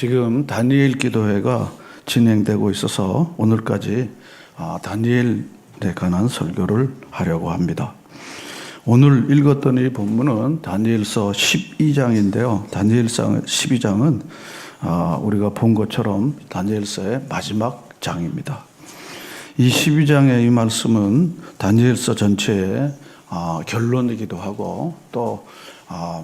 지금 다니엘 기도회가 진행되고 있어서 오늘까지 다니엘에 관한 설교를 하려고 합니다. 오늘 읽었던 이 본문은 다니엘서 12장인데요. 다니엘서 12장은 우리가 본 것처럼 다니엘서의 마지막 장입니다. 이 12장의 이 말씀은 다니엘서 전체의 결론이기도 하고 또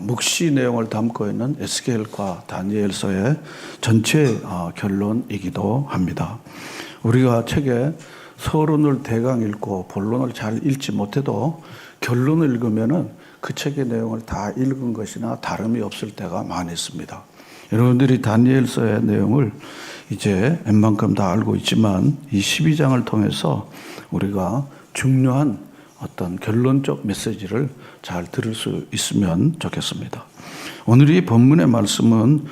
묵시 내용을 담고 있는 에스겔과 다니엘서의 전체 결론이기도 합니다. 우리가 책에 서론을 대강 읽고 본론을 잘 읽지 못해도 결론을 읽으면은 그 책의 내용을 다 읽은 것이나 다름이 없을 때가 많이 있습니다. 여러분들이 다니엘서의 내용을 이제 웬만큼 다 알고 있지만 이 12장을 통해서 우리가 중요한 어떤 결론적 메시지를 잘 들을 수 있으면 좋겠습니다. 오늘 이 본문의 말씀은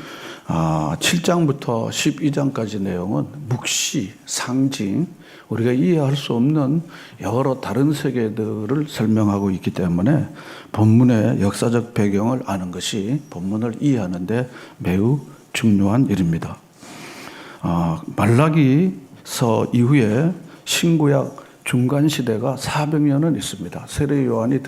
7장부터 12장까지 내용은 묵시, 상징, 우리가 이해할 수 없는 여러 다른 세계들을 설명하고 있기 때문에 본문의 역사적 배경을 아는 것이 본문을 이해하는 데 매우 중요한 일입니다. 말라기서 이후에 신구약 중간 시대가 400년은 있습니다. 세례 요한이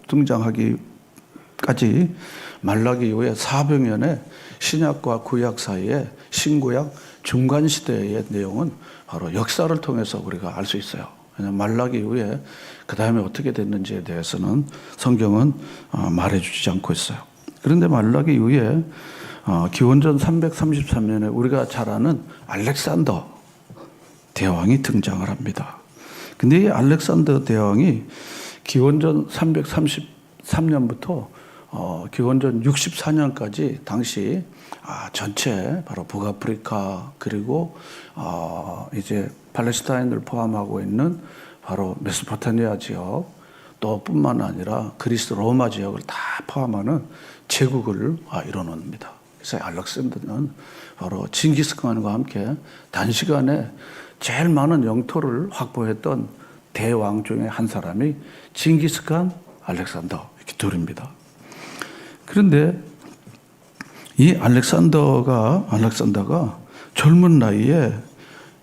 등장하기까지 말라기 이후에 400년의 신약과 구약 사이에 신구약 중간 시대의 내용은 바로 역사를 통해서 우리가 알 수 있어요. 왜냐하면 말라기 이후에 그 다음에 어떻게 됐는지에 대해서는 성경은 말해주지 않고 있어요. 그런데 말라기 이후에 기원전 333년에 우리가 잘 아는 알렉산더 대왕이 등장을 합니다. 근데 이 알렉산더 대왕이 기원전 333년부터 기원전 64년까지 당시 전체 바로 북아프리카 그리고 이제 팔레스타인을 포함하고 있는 바로 메소포타미아 지역 또 뿐만 아니라 그리스 로마 지역을 다 포함하는 제국을 이뤄놓습니다. 그래서 알렉산더는 바로 징기스칸과 함께 단시간에 제일 많은 영토를 확보했던 대왕 중에 한 사람이 징기스칸, 알렉산더 이렇게 둘입니다. 그런데 이 알렉산더가 젊은 나이에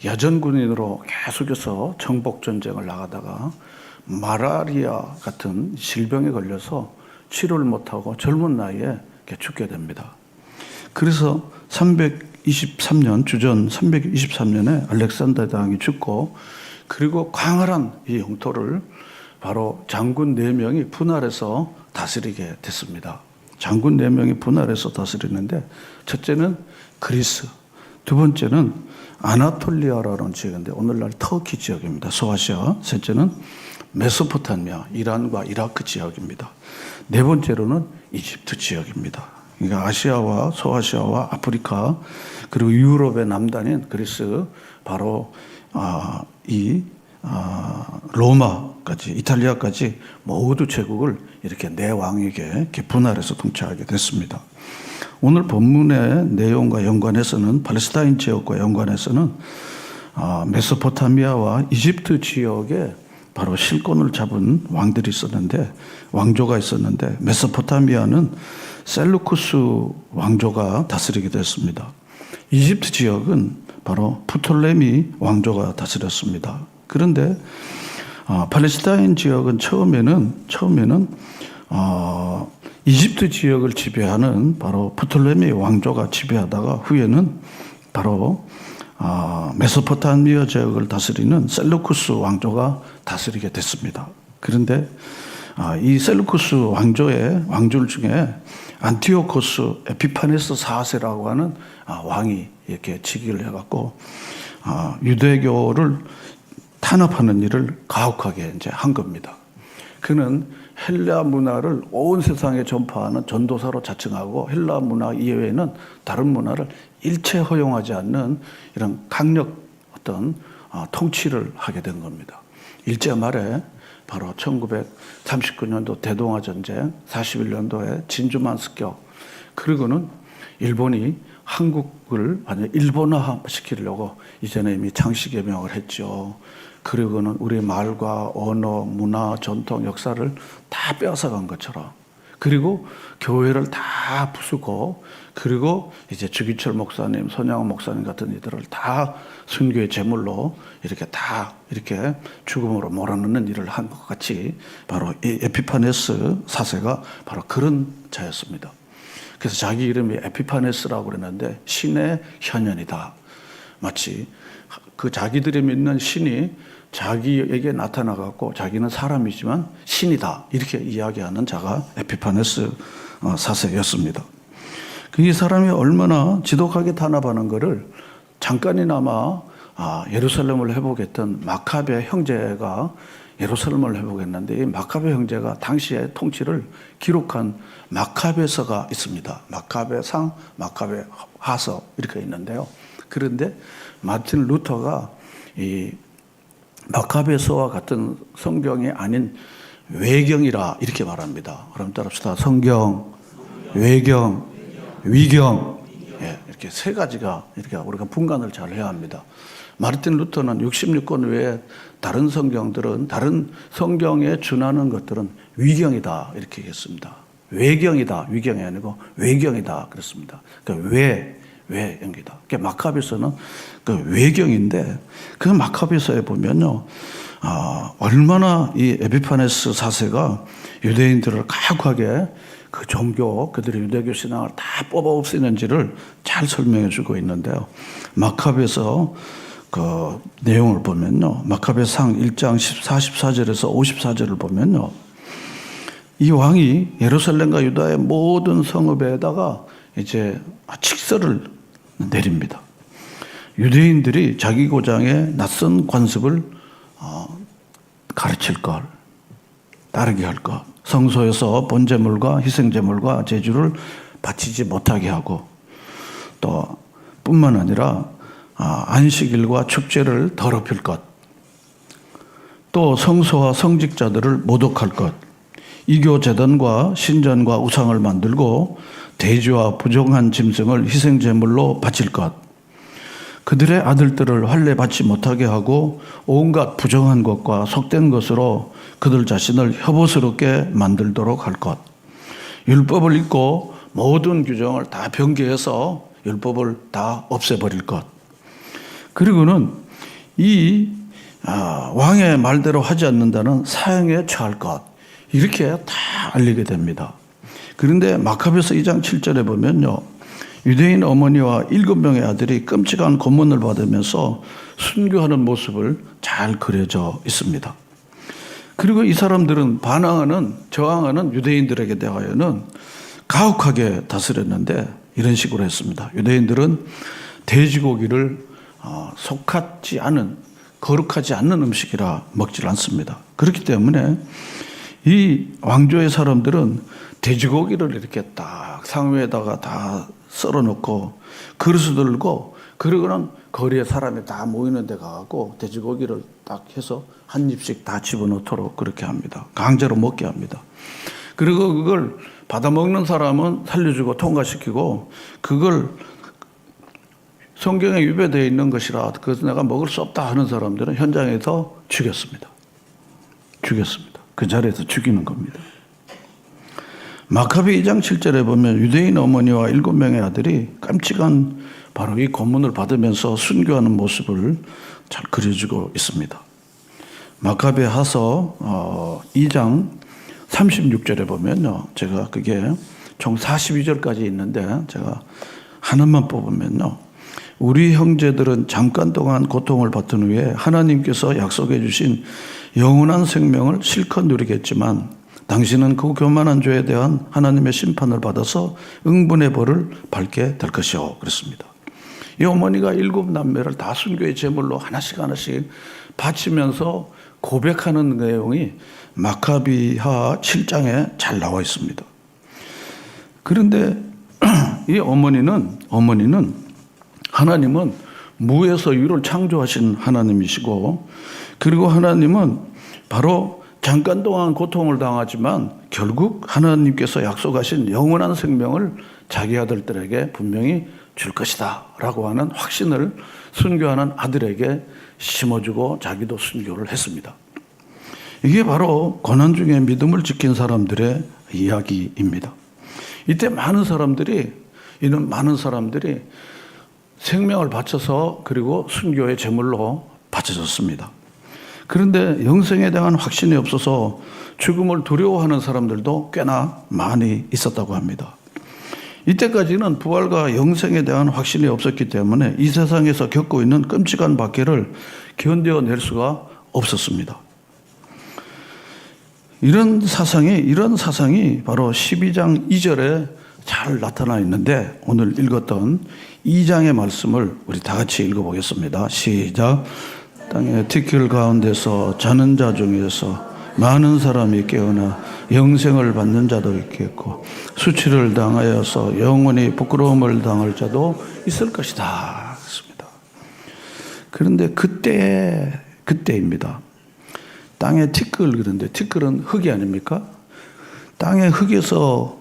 여전군인으로 계속해서 정복 전쟁을 나가다가 말라리아 같은 질병에 걸려서 치료를 못하고 젊은 나이에 죽게 됩니다. 그래서 주전 323년에 알렉산더 대왕이 죽고 그리고 광활한 이 영토를 바로 장군 4명이 분할해서 다스리게 됐습니다. 장군 4명이 분할해서 다스리는데 첫째는 그리스, 두 번째는 아나톨리아라는 지역인데 오늘날 터키 지역입니다. 소아시아. 셋째는 메소포타미아, 이란과 이라크 지역입니다. 네 번째로는 이집트 지역입니다. 그러니까 아시아와 소아시아와 아프리카 그리고 유럽의 남단인 그리스 바로 로마까지 이탈리아까지 모두 제국을 이렇게 네 왕에게 이렇게 분할해서 통치하게 됐습니다. 오늘 본문의 내용과 연관해서는 팔레스타인 지역과 연관해서는 메소포타미아와 이집트 지역에 바로 실권을 잡은 왕조가 있었는데 메소포타미아는 셀루쿠스 왕조가 다스리게 됐습니다. 이집트 지역은 바로 프톨레미 왕조가 다스렸습니다. 그런데 팔레스타인 지역은 처음에는 이집트 지역을 지배하는 바로 프톨레미 왕조가 지배하다가 후에는 바로 메소포타미아 지역을 다스리는 셀루쿠스 왕조가 다스리게 됐습니다. 그런데 이 셀루쿠스 왕들 중에 안티오코스 에피파네스 4세라고 하는 왕이 이렇게 즉위를 해갖고 유대교를 탄압하는 일을 가혹하게 이제 한 겁니다. 그는 헬라 문화를 온 세상에 전파하는 전도사로 자칭하고 헬라 문화 이외에는 다른 문화를 일체 허용하지 않는 이런 강력 어떤 통치를 하게 된 겁니다. 일제 말에 바로 1939년도 대동아 전쟁, 41년도에 진주만 습격, 그리고는 일본이 한국을 완전 일본화 시키려고 이전에 이미 장시개명을 했죠. 그리고는 우리 말과 언어, 문화, 전통, 역사를 다 빼앗아간 것처럼 그리고 교회를 다 부수고, 그리고 이제 주기철 목사님, 손양호 목사님 같은 이들을 다 순교의 제물로 이렇게 다 이렇게 죽음으로 몰아넣는 일을 한 것 같이 바로 이 에피파네스 4세가 바로 그런 자였습니다. 그래서 자기 이름이 에피파네스라고 그랬는데 신의 현현이다. 마치 그 자기들이 믿는 신이 자기에게 나타나갖고 자기는 사람이지만 신이다, 이렇게 이야기하는 자가 에피파네스 4세였습니다. 이 사람이 얼마나 지독하게 탄압하는 것을 잠깐이나마 예루살렘을 회복했던 마카베 형제가 예루살렘을 회복했는데, 이 마카베 형제가 당시의 통치를 기록한 마카베서가 있습니다. 마카베상, 마카베하서 이렇게 있는데요. 그런데 마틴 루터가 이 마카베서와 같은 성경이 아닌 외경이라 이렇게 말합니다. 그럼 따릅시다. 성경, 외경, 위경, 이렇게 세 가지가 이렇게 우리가 분간을 잘 해야 합니다. 마르틴 루터는 66권 외에 다른 성경들은, 다른 성경에 준하는 것들은 위경이다 이렇게 했습니다. 외경이다, 위경이 아니고 외경이다 그랬습니다. 그러니까 외경이다. 그러니까 마카베서는 그 외경인데, 그 마카베서에 보면요, 얼마나 이 에피파네스 4세가 유대인들을 가혹하게 그 종교, 그들의 유대교 신앙을 다 뽑아 없애는지를 잘 설명해 주고 있는데요. 마카베서 그 내용을 보면요, 마카베상 1장 44절에서 54절을 보면요, 이 왕이 예루살렘과 유다의 모든 성읍에다가 이제 칙서를 내립니다. 유대인들이 자기 고장의 낯선 관습을 가르칠 것, 따르게 할 것, 성소에서 번제물과 희생제물과 제주를 바치지 못하게 하고, 또 뿐만 아니라 안식일과 축제를 더럽힐 것, 또 성소와 성직자들을 모독할 것, 이교 제단과 신전과 우상을 만들고 대지와 부정한 짐승을 희생제물로 바칠 것, 그들의 아들들을 할례 받지 못하게 하고 온갖 부정한 것과 속된 것으로 그들 자신을 혐오스럽게 만들도록 할 것, 율법을 잊고 모든 규정을 다 변개해서 율법을 다 없애버릴 것, 그리고는 이 왕의 말대로 하지 않는다는 사형에 처할 것, 이렇게 다 알리게 됩니다. 그런데 마카베서 2장 7절에 보면요, 유대인 어머니와 7명의 아들이 끔찍한 고문을 받으면서 순교하는 모습을 잘 그려져 있습니다. 그리고 이 사람들은 저항하는 유대인들에게 대하여는 가혹하게 다스렸는데 이런 식으로 했습니다. 유대인들은 돼지고기를 속하지 않은, 거룩하지 않는 음식이라 먹질 않습니다. 그렇기 때문에 이 왕조의 사람들은 돼지고기를 이렇게 딱 상위에다가 다 썰어놓고 그릇을 들고, 그러고는 거리에 사람이 다 모이는 데 가고 돼지고기를 딱 해서 한 입씩 다 집어넣도록 그렇게 합니다. 강제로 먹게 합니다. 그리고 그걸 받아먹는 사람은 살려주고 통과시키고, 그걸 성경에 위배되어 있는 것이라 그래서 내가 먹을 수 없다 하는 사람들은 현장에서 죽였습니다. 그 자리에서 죽이는 겁니다. 마카베 2장 7절에 보면 유대인 어머니와 7명의 아들이 깜찍한 바로 이 고문을 받으면서 순교하는 모습을 잘 그려주고 있습니다. 마카베 하서 2장 36절에 보면요, 제가 그게 총 42절까지 있는데 제가 하나만 뽑으면요, 우리 형제들은 잠깐 동안 고통을 받은 후에 하나님께서 약속해 주신 영원한 생명을 실컷 누리겠지만 당신은 그 교만한 죄에 대한 하나님의 심판을 받아서 응분의 벌을 밟게 될 것이요, 그랬습니다. 이 어머니가 7남매를 다 순교의 제물로 하나씩 바치면서 고백하는 내용이 마카비하 7장에 잘 나와 있습니다. 그런데 이 어머니는 하나님은 무에서 유를 창조하신 하나님이시고, 그리고 하나님은 바로 잠깐 동안 고통을 당하지만 결국 하나님께서 약속하신 영원한 생명을 자기 아들들에게 분명히 줄 것이다 라고 하는 확신을 순교하는 아들에게 심어주고 자기도 순교를 했습니다. 이게 바로 고난 중에 믿음을 지킨 사람들의 이야기입니다. 이때 이는 많은 사람들이 생명을 바쳐서 그리고 순교의 제물로 바쳐졌습니다. 그런데 영생에 대한 확신이 없어서 죽음을 두려워하는 사람들도 꽤나 많이 있었다고 합니다. 이때까지는 부활과 영생에 대한 확신이 없었기 때문에 이 세상에서 겪고 있는 끔찍한 박해를 견뎌낼 수가 없었습니다. 이런 사상이 바로 12장 2절에 잘 나타나 있는데 오늘 읽었던 2장의 말씀을 우리 다 같이 읽어보겠습니다. 시작. 땅의 티끌 가운데서 자는 자 중에서 많은 사람이 깨어나 영생을 받는 자도 있겠고 수치를 당하여서 영원히 부끄러움을 당할 자도 있을 것이다. 그렇습니다. 그런데 그때입니다. 땅에 티끌, 그런데 티끌은 흙이 아닙니까? 땅의 흙에서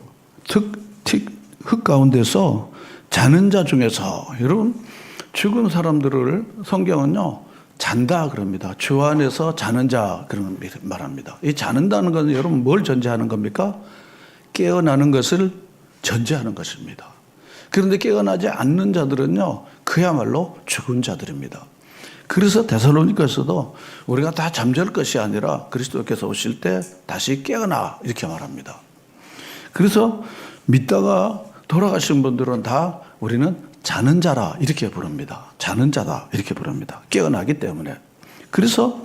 흙 가운데서 자는 자 중에서, 여러분 죽은 사람들을 성경은요 잔다 그럽니다. 주 안에서 자는 자 그런 말합니다. 이 자는다는 것은 여러분 뭘 전제하는 겁니까? 깨어나는 것을 전제하는 것입니다. 그런데 깨어나지 않는 자들은요 그야말로 죽은 자들입니다. 그래서 데살로니가서도 우리가 다 잠잘 것이 아니라 그리스도께서 오실 때 다시 깨어나 이렇게 말합니다. 그래서 믿다가 돌아가신 분들은 다 우리는 자는 자라 이렇게 부릅니다. 자는 자다 이렇게 부릅니다. 깨어나기 때문에. 그래서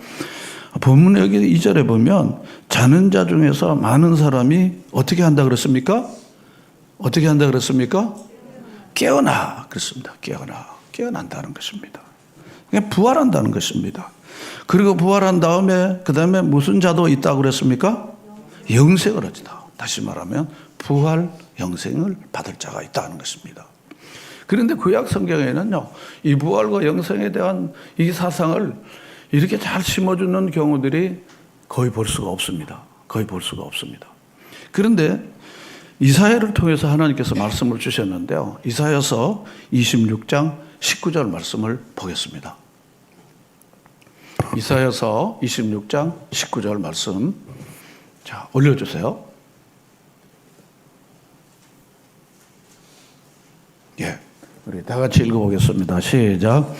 본문 여기 2절에 보면 자는 자 중에서 많은 사람이 어떻게 한다 그랬습니까? 어떻게 한다 그랬습니까? 깨어나 그랬습니다. 깨어난다는 것입니다. 그냥 부활한다는 것입니다. 그리고 부활한 다음에 그 다음에 무슨 자도 있다고 그랬습니까? 영생을 하다. 다시 말하면 부활 영생을 받을 자가 있다는 것입니다. 그런데 구약 성경에는요 이 부활과 영생에 대한 이 사상을 이렇게 잘 심어주는 경우들이 거의 볼 수가 없습니다. 그런데 이사야를 통해서 하나님께서 말씀을 주셨는데요. 이사야서 26장 19절 말씀을 보겠습니다. 이사야서 26장 19절 말씀. 자, 올려주세요. 예, 우리 다 같이 읽어보겠습니다. 시작.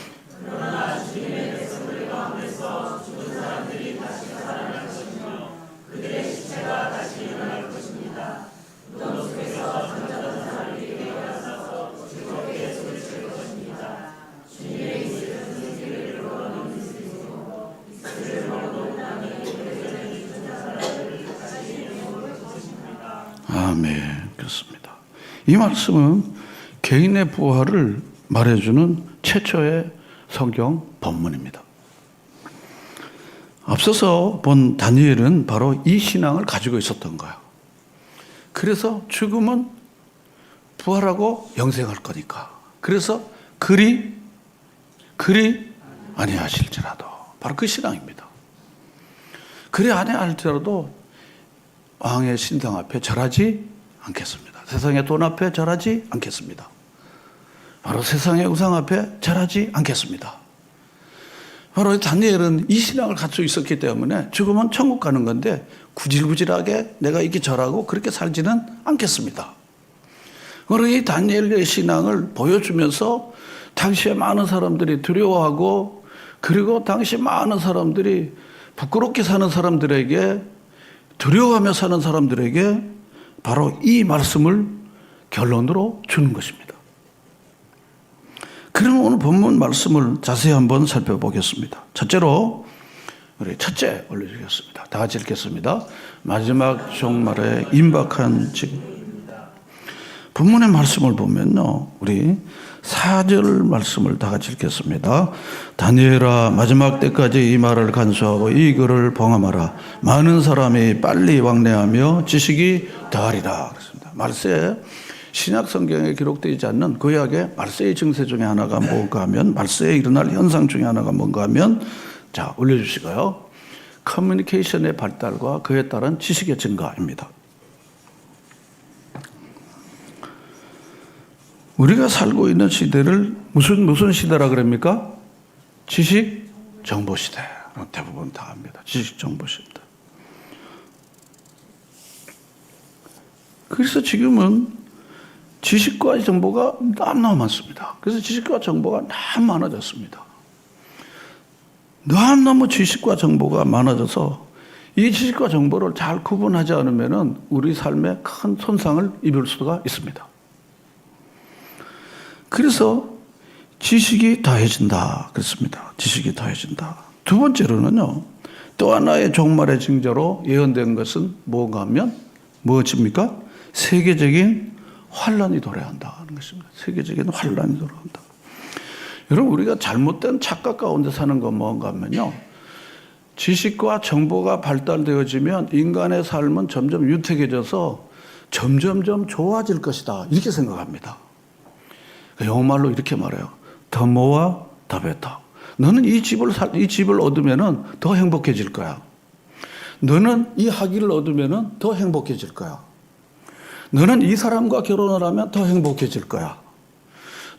아멘. 그렇습니다. 이 말씀은 개인의 부활을 말해주는 최초의 성경 본문입니다. 앞서서 본 다니엘은 바로 이 신앙을 가지고 있었던 거예요. 그래서 죽음은 부활하고 영생할 거니까. 그래서 그리 아니하실지라도 바로 그 신앙입니다. 그리 아니할지라도 왕의 신당 앞에 절하지 않겠습니다. 세상의 돈 앞에 절하지 않겠습니다. 바로 세상의 우상 앞에 절하지 않겠습니다. 바로 다니엘은 이 신앙을 갖추고 있었기 때문에 죽으면 천국 가는 건데 구질구질하게 내가 이렇게 절하고 그렇게 살지는 않겠습니다. 바로 이 다니엘의 신앙을 보여주면서 당시에 많은 사람들이 두려워하고 그리고 당시 많은 사람들이 부끄럽게 사는 사람들에게 두려워하며 사는 사람들에게 바로 이 말씀을 결론으로 주는 것입니다. 그럼 오늘 본문 말씀을 자세히 한번 살펴보겠습니다. 첫째로 우리 첫째 올려주겠습니다. 다 같이 읽겠습니다. 마지막 종말에 임박한 지금. 본문의 말씀을 보면요, 우리 4절 말씀을 다 같이 읽겠습니다. 다니엘아, 마지막 때까지 이 말을 간수하고 이 글을 봉함하라. 많은 사람이 빨리 왕래하며 지식이 더하리라. 그렇습니다. 말세에 신약 성경에 기록되지 않는 구약의 말세의 증세 중에 하나가 뭔가 하면, 말세에 일어날 현상 중에 하나가 뭔가 하면, 자, 올려주시고요. 커뮤니케이션의 발달과 그에 따른 지식의 증가입니다. 우리가 살고 있는 시대를 무슨 시대라 그럽니까? 지식 정보 시대. 대부분 다 압니다. 지식 정보 시대. 그래서 지금은 지식과 정보가 너무너무 많습니다. 그래서 지식과 정보가 너무 많아졌습니다. 너무너무 지식과 정보가 많아져서 이 지식과 정보를 잘 구분하지 않으면 우리 삶에 큰 손상을 입을 수가 있습니다. 그래서 지식이 더해진다 그랬습니다. 지식이 더해진다. 두 번째로는요, 또 하나의 종말의 징조로 예언된 것은 뭔가 하면 무엇입니까? 세계적인 환란이 도래한다는 것입니다. 세계적인 환란이 도래한다. 여러분, 우리가 잘못된 착각 가운데 사는 건 뭔가 하면요, 지식과 정보가 발달되어지면 인간의 삶은 점점 윤택해져서 점점점 좋아질 것이다, 이렇게 생각합니다. 영어말로 이렇게 말해요. The more, the better. 너는 이 집을 얻으면은 더 행복해질 거야. 너는 이 학위를 얻으면은 더 행복해질 거야. 너는 이 사람과 결혼을 하면 더 행복해질 거야.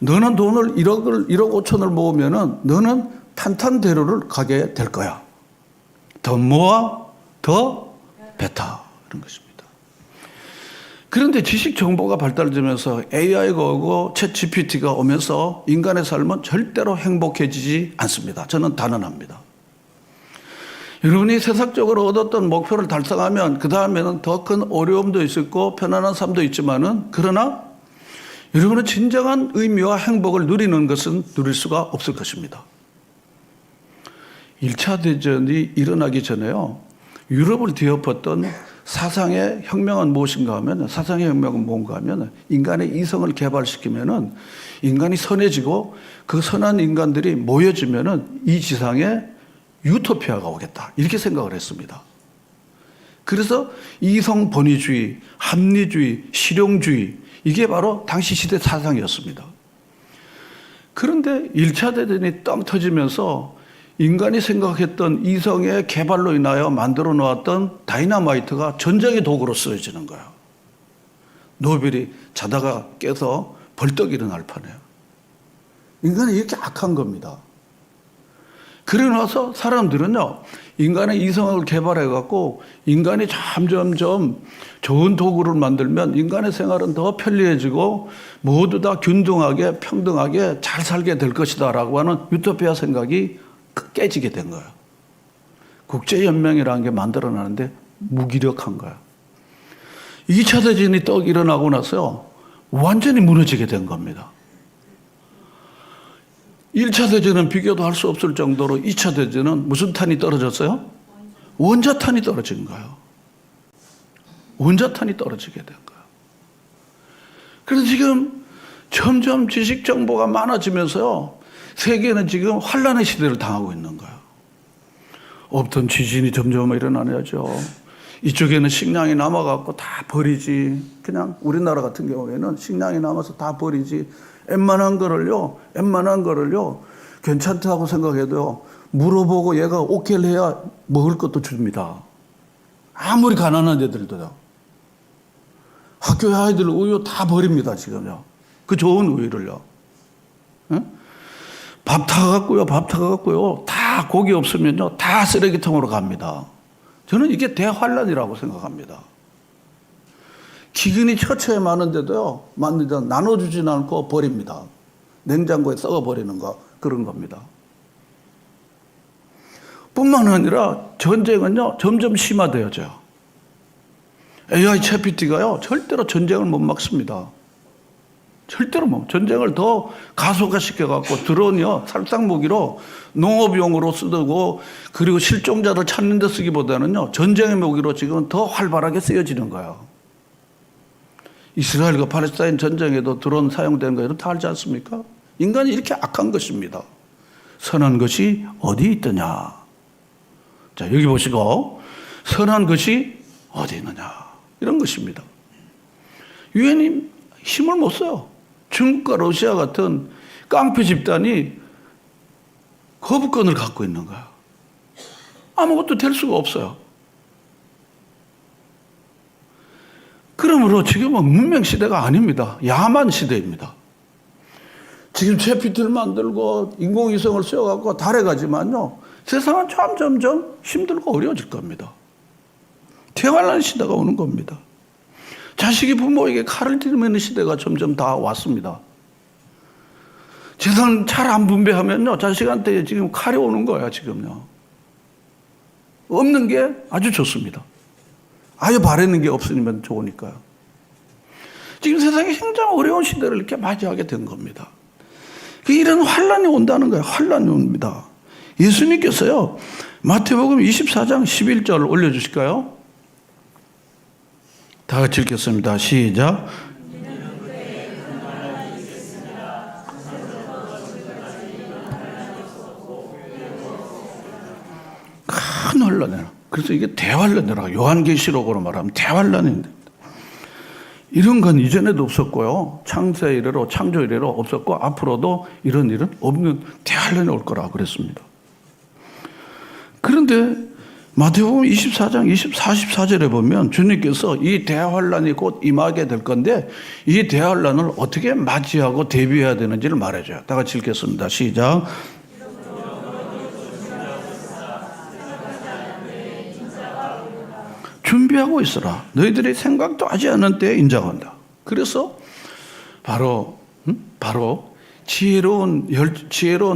너는 돈을 1억 5천을 모으면은 너는 탄탄대로를 가게 될 거야. 더 모아, 더 베타. 이런 것입니다. 그런데 지식 정보가 발달되면서 AI가 오고 챗 GPT가 오면서 인간의 삶은 절대로 행복해지지 않습니다. 저는 단언합니다. 여러분이 세상적으로 얻었던 목표를 달성하면 그 다음에는 더 큰 어려움도 있었고 편안한 삶도 있지만은, 그러나 여러분은 진정한 의미와 행복을 누리는 것은 누릴 수가 없을 것입니다. 1차 대전이 일어나기 전에요, 유럽을 뒤엎었던 사상의 혁명은 무엇인가 하면, 사상의 혁명은 뭔가 하면 인간의 이성을 개발시키면은 인간이 선해지고 그 선한 인간들이 모여지면은 이 지상에 유토피아가 오겠다, 이렇게 생각을 했습니다. 그래서 이성 본위주의, 합리주의, 실용주의, 이게 바로 당시 시대 사상이었습니다. 그런데 1차 대전이 땅 터지면서 인간이 생각했던 이성의 개발로 인하여 만들어 놓았던 다이너마이트가 전쟁의 도구로 쓰여지는 거예요. 노벨이 자다가 깨서 벌떡 일어날 판이에요. 인간이 이렇게 악한 겁니다. 그래 나서 사람들은요, 인간의 이성을 개발해갖고 인간이 점점점 좋은 도구를 만들면 인간의 생활은 더 편리해지고 모두 다 균등하게 평등하게 잘 살게 될 것이다 라고 하는 유토피아 생각이 깨지게 된 거예요. 국제연맹이라는 게 만들어나는데 무기력한 거예요. 2차 대전이 떡 일어나고 나서 완전히 무너지게 된 겁니다. 1차 대전은 비교도 할 수 없을 정도로 2차 대전은 무슨 탄이 떨어졌어요? 원자탄이 떨어진 거예요. 원자탄이 떨어지게 된 거예요. 그래서 지금 점점 지식 정보가 많아지면서요, 세계는 지금 환란의 시대를 당하고 있는 거예요. 없던 지진이 점점 일어나야죠. 이쪽에는 식량이 남아갖고 다 버리지. 그냥 우리나라 같은 경우에는 식량이 남아서 다 버리지. 웬만한 거를요, 괜찮다고 생각해도 물어보고 얘가 오케이를 해야 먹을 것도 줍니다. 아무리 가난한 애들도요. 학교에 아이들 우유 다 버립니다, 지금요. 그 좋은 우유를요. 응? 밥 타갖고요. 다 고기 없으면요, 다 쓰레기통으로 갑니다. 저는 이게 대환란이라고 생각합니다. 기근이 처처에 많은데도요, 나눠주지는 않고 버립니다. 냉장고에 썩어버리는 거, 그런 겁니다. 뿐만 아니라 전쟁은요, 점점 심화되어져요. AI 챗GPT가요, 절대로 전쟁을 못 막습니다. 절대로 못. 전쟁을 더 가속화시켜갖고 드론이요, 살상무기로 농업용으로 쓰고, 그리고 실종자를 찾는 데 쓰기보다는요, 전쟁의 무기로 지금 더 활발하게 쓰여지는 거예요. 이스라엘과 팔레스타인 전쟁에도 드론 사용되는 거 여러분 다 알지 않습니까? 인간이 이렇게 악한 것입니다. 선한 것이 어디 있더냐. 자, 여기 보시고, 선한 것이 어디 있느냐. 이런 것입니다. 유엔이 힘을 못 써요. 중국과 러시아 같은 깡패 집단이 거부권을 갖고 있는 거야. 아무것도 될 수가 없어요. 그러므로 지금은 문명 시대가 아닙니다. 야만 시대입니다. 지금 챗GPT를 만들고 인공위성을 씌워갖고 달에 가지만요, 세상은 점점점 힘들고 어려워질 겁니다. 대환란 시대가 오는 겁니다. 자식이 부모에게 칼을 들이매는 시대가 점점 다 왔습니다. 재산 잘 안 분배하면요, 자식한테 지금 칼이 오는 거야, 지금요. 없는 게 아주 좋습니다. 아예 바라는 게 없으면 좋으니까요. 지금 세상이 굉장히 어려운 시대를 이렇게 맞이하게 된 겁니다. 이런 환란이 온다는 거예요. 환란이 옵니다. 예수님께서요, 마태복음 24장 11절 올려주실까요? 다 같이 읽겠습니다. 시작. 큰 환란이라. 그래서 이게 대환란이라. 요한계시록으로 말하면 대환란인데. 이런 건 이전에도 없었고요. 창세 이래로, 창조 이래로 없었고, 앞으로도 이런 일은 없는 대환란이 올 거라고 그랬습니다. 그런데 마태복음 24장 44절에 보면 주님께서 이 대환란이 곧 임하게 될 건데, 이 대환란을 어떻게 맞이하고 대비해야 되는지를 말해줘요. 다 같이 읽겠습니다. 시작. 준비하고 있어라. 너희들이 생각도 하지 않은 때에 인자가 온다. 그래서 바로 지혜로운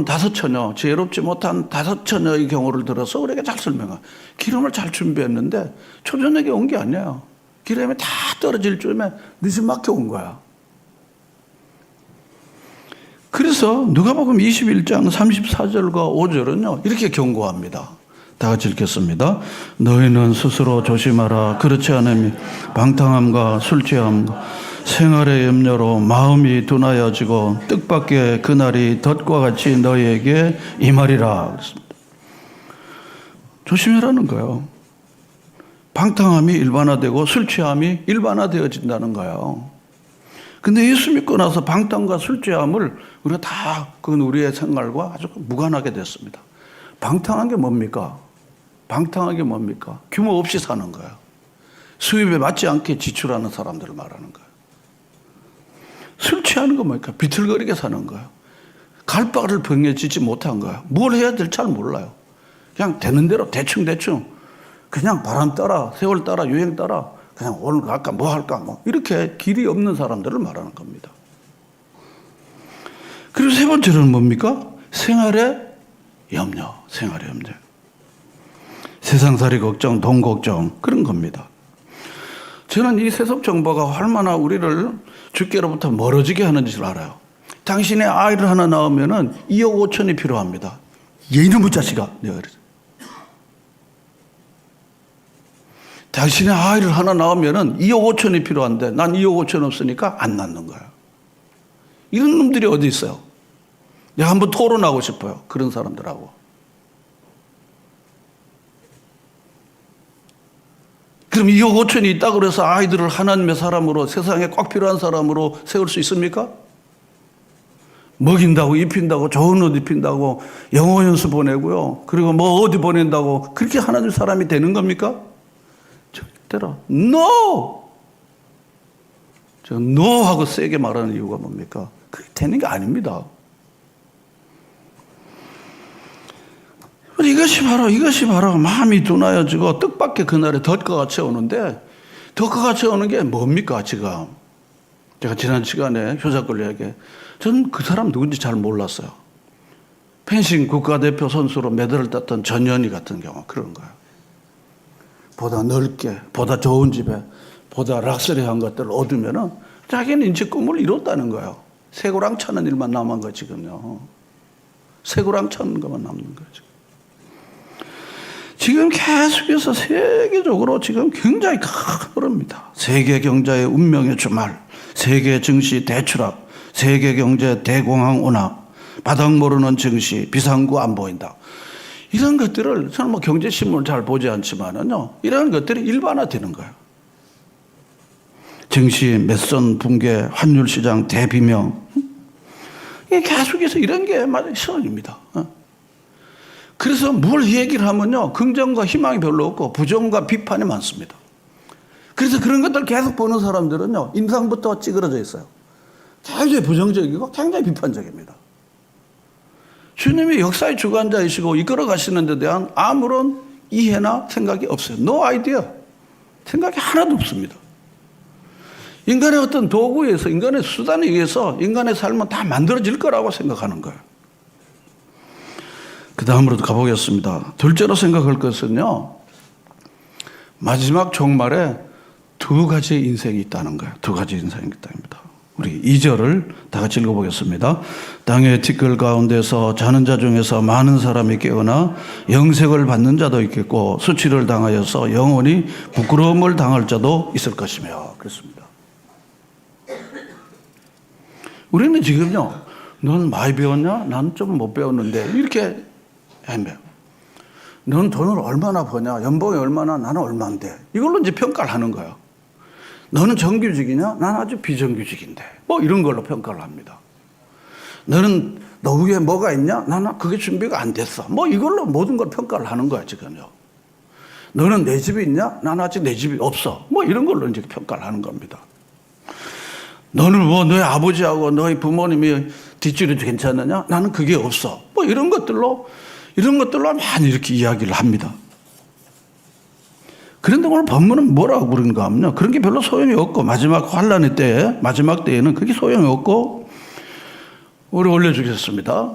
다섯 처녀, 지혜롭지 못한 다섯 처녀의 경우를 들어서 우리에게 잘 설명해. 기름을 잘 준비했는데 초저녁에 온 게 아니에요. 기름이 다 떨어질 쯤에 늦지막히 온 거야. 그래서 누가복음 21장 34절과 5절은요, 이렇게 경고합니다. 다 같이 읽겠습니다. 너희는 스스로 조심하라. 그렇지 않으면 방탕함과 술 취함과 생활의 염려로 마음이 둔하여지고 뜻밖의 그날이 덫과 같이 너희에게 임하리라. 조심해라는 거예요. 방탕함이 일반화되고 술 취함이 일반화되어진다는 거예요. 근데 예수 믿고 나서 방탕과 술 취함을 우리가 다 그건 우리의 생활과 아주 무관하게 됐습니다. 방탕한 게 뭡니까? 방탕한 게 뭡니까? 규모 없이 사는 거예요. 수입에 맞지 않게 지출하는 사람들을 말하는 거예요. 술 취하는 건 뭡니까? 비틀거리게 사는 거예요. 갈 바를 병해지지 못한 거예요. 뭘 해야 될지 잘 몰라요. 그냥 되는 대로 대충 그냥 바람 따라, 세월 따라, 유행 따라 그냥 오늘 갈까 뭐 할까 뭐 이렇게 길이 없는 사람들을 말하는 겁니다. 그리고 세 번째로는 뭡니까? 생활의 염려. 세상살이 걱정, 돈 걱정 그런 겁니다. 저는 이 세속 정보가 얼마나 우리를 주께로부터 멀어지게 하는지를 알아요. 당신의 아이를 하나 낳으면은 2억 5천이 필요합니다. 이놈의 자식아, 내가 그러죠. 당신의 아이를 하나 낳으면은 2억 5천이 필요한데 난 2억 5천 없으니까 안 낳는 거야. 이런 놈들이 어디 있어요? 내가 한번 토론하고 싶어요. 그런 사람들하고. 그럼 2억 5천이 있다고 해서 아이들을 하나님의 사람으로, 세상에 꽉 필요한 사람으로 세울 수 있습니까? 먹인다고, 입힌다고, 좋은 옷 입힌다고, 영어 연수 보내고요. 그리고 뭐 어디 보낸다고 그렇게 하나님 사람이 되는 겁니까? 절대로 NO! 저 NO 하고 세게 말하는 이유가 뭡니까? 그게 되는 게 아닙니다. 이것이 바로 마음이 둔하여지고 뜻밖의 그날에 덫과 같이 오는데, 덫과 같이 오는 게 뭡니까 지금? 제가 지난 시간에 효자권리에게 저는 그 사람 누군지 잘 몰랐어요. 펜싱 국가대표 선수로 메달을 땄던 전현희 같은 경우 그런 거예요. 보다 넓게, 보다 좋은 집에, 보다 락서리한 것들을 얻으면은 자기는 인체 꿈을 이뤘다는 거예요. 새고랑 차는 일만 남은 거 지금요. 새고랑 차는 것만 남는 거죠. 지금 계속해서 세계적으로 지금 굉장히 큰 흐름입니다. 세계 경제의 운명의 주말, 세계 증시 대추락, 세계 경제 대공황 온화, 바닥 모르는 증시, 비상구 안 보인다. 이런 것들을 저는 뭐 경제신문을 잘 보지 않지만은요, 이런 것들이 일반화되는 거예요. 증시 매선 붕괴, 환율 시장 대비명, 이게 계속해서 이런 게 시선입니다. 그래서 뭘 얘기를 하면요, 긍정과 희망이 별로 없고 부정과 비판이 많습니다. 그래서 그런 것들 계속 보는 사람들은요, 인상부터 찌그러져 있어요. 굉장히 부정적이고 굉장히 비판적입니다. 주님이 역사의 주관자이시고 이끌어 가시는 데 대한 아무런 이해나 생각이 없어요. No idea. 생각이 하나도 없습니다. 인간의 어떤 도구에서, 인간의 수단에 의해서 인간의 삶은 다 만들어질 거라고 생각하는 거예요. 그 다음으로 가보겠습니다. 둘째로 생각할 것은요, 마지막 종말에 두 가지 인생이 있다는 거예요. 두 가지 인생이 있답니다. 우리 2절을 다 같이 읽어보겠습니다. 땅의 티끌 가운데서 자는 자 중에서 많은 사람이 깨어나 영생을 받는 자도 있겠고 수치를 당하여서 영원히 부끄러움을 당할 자도 있을 것이며 그렇습니다. 우리는 지금요, 넌 많이 배웠냐? 난 좀 못 배웠는데 이렇게 헤매요. 넌 돈을 얼마나 버냐? 연봉이 얼마나? 나는 얼마인데. 이걸로 이제 평가를 하는 거예요. 너는 정규직이냐? 나는 아주 비정규직인데. 뭐 이런 걸로 평가를 합니다. 너는 너 위에 뭐가 있냐? 나는 그게 준비가 안 됐어. 뭐 이걸로 모든 걸 평가를 하는 거야, 지금요. 너는 내 집이 있냐? 나는 아직 내 집이 없어. 뭐 이런 걸로 이제 평가를 하는 겁니다. 너는 뭐 너희 아버지하고 너희 부모님이 뒷줄이 괜찮느냐? 나는 그게 없어. 뭐 이런 것들로 많이 이렇게 이야기를 합니다. 그런데 오늘 본문은 뭐라고 그런가 하면요, 그런 게 별로 소용이 없고, 마지막 환란의 때에, 마지막 때에는 그게 소용이 없고, 우리 올려주겠습니다.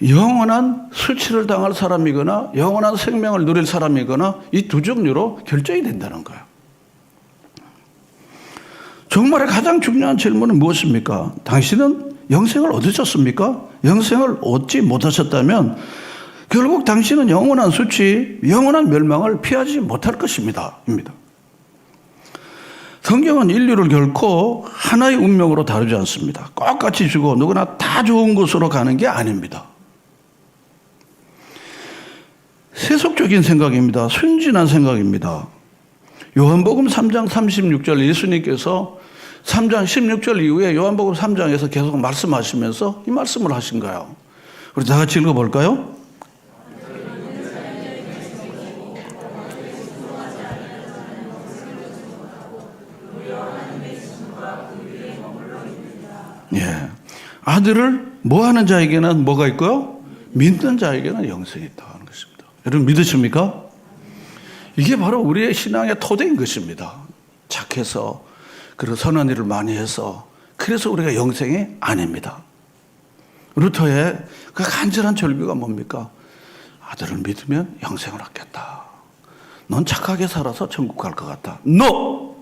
영원한 수치를 당할 사람이거나 영원한 생명을 누릴 사람이거나 이 두 종류로 결정이 된다는 거예요. 정말의 가장 중요한 질문은 무엇입니까? 당신은 영생을 얻으셨습니까? 영생을 얻지 못하셨다면 결국 당신은 영원한 수치, 영원한 멸망을 피하지 못할 것입니다. 입니다. 성경은 인류를 결코 하나의 운명으로 다루지 않습니다. 똑같이 주고 누구나 다 좋은 곳으로 가는 게 아닙니다. 세속적인 생각입니다. 순진한 생각입니다. 요한복음 3장 36절 예수님께서 3장 16절 이후에 요한복음 3장에서 계속 말씀하시면서 이 말씀을 하신 거예요. 우리 다 같이 읽어볼까요? 예. 아들을 뭐 하는 자에게는 뭐가 있고요? 믿는 자에게는 영생이 있다고 하는 것입니다. 여러분 믿으십니까? 이게 바로 우리의 신앙의 토대인 것입니다. 착해서, 그리고 선한 일을 많이 해서, 그래서 우리가 영생이 아닙니다. 루터의 그 간절한 절규가 뭡니까? 아들을 믿으면 영생을 얻겠다. 넌 착하게 살아서 천국 갈 것 같다. No!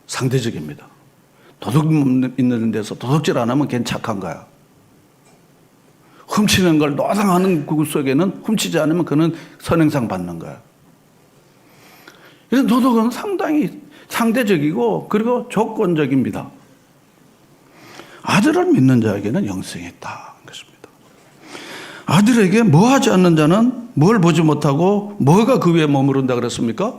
상대적입니다. 도둑 있는 데서 도둑질 안 하면 걔는 착한 거야. 훔치는 걸 노상하는 그 속에는 훔치지 않으면 그는 선행상 받는 거야. 그래서 도덕은 상당히 상대적이고 그리고 조건적입니다. 아들을 믿는 자에게는 영생이 있다. 것입니다. 아들에게 뭐 하지 않는 자는 뭘 보지 못하고 뭐가 그 위에 머무른다 그랬습니까?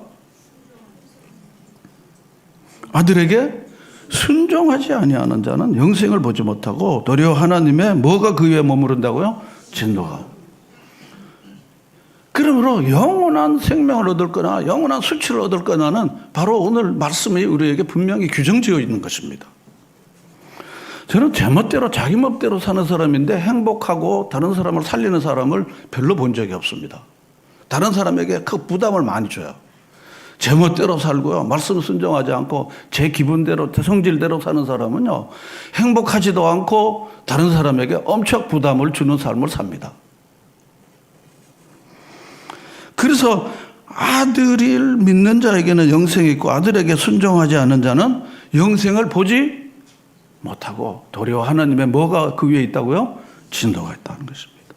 아들에게 순종하지 아니하는 자는 영생을 보지 못하고 도리어 하나님의 뭐가 그 위에 머무른다고요? 진노가. 그러므로 영원한 생명을 얻을 거나 영원한 수치를 얻을 거나는 바로 오늘 말씀이 우리에게 분명히 규정지어 있는 것입니다. 저는 제 멋대로 자기 멋대로 사는 사람인데 행복하고 다른 사람을 살리는 사람을 별로 본 적이 없습니다. 다른 사람에게 그 부담을 많이 줘요. 제 멋대로 살고요, 말씀 순종하지 않고 제 기분대로, 성질대로 사는 사람은요, 행복하지도 않고 다른 사람에게 엄청 부담을 주는 삶을 삽니다. 그래서 아들을 믿는 자에게는 영생이 있고 아들에게 순종하지 않는 자는 영생을 보지 못하고 도리어 하나님의 뭐가 그 위에 있다고요? 진노가 있다는 것입니다.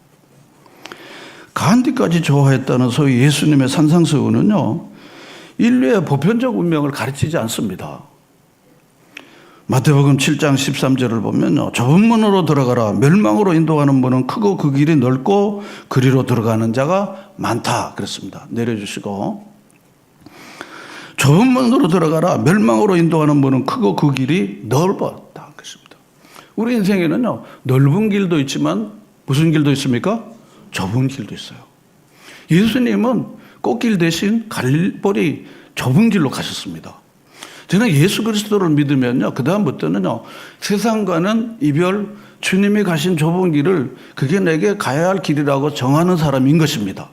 간디까지 좋아했다는 소위 예수님의 산상수훈은요, 인류의 보편적 운명을 가르치지 않습니다. 마태복음 7장 13절을 보면요, 좁은 문으로 들어가라. 멸망으로 인도하는 문은 크고 그 길이 넓고 그리로 들어가는 자가 많다 그랬습니다. 내려주시고, 좁은 문으로 들어가라. 멸망으로 인도하는 문은 크고 그 길이 넓었다 그랬습니다. 우리 인생에는요, 넓은 길도 있지만 무슨 길도 있습니까? 좁은 길도 있어요. 예수님은 꽃길 대신 갈릴보리 좁은 길로 가셨습니다. 저는 예수 그리스도를 믿으면요, 그 다음부터는요, 세상과는 이별, 주님이 가신 좁은 길을 그게 내게 가야 할 길이라고 정하는 사람인 것입니다.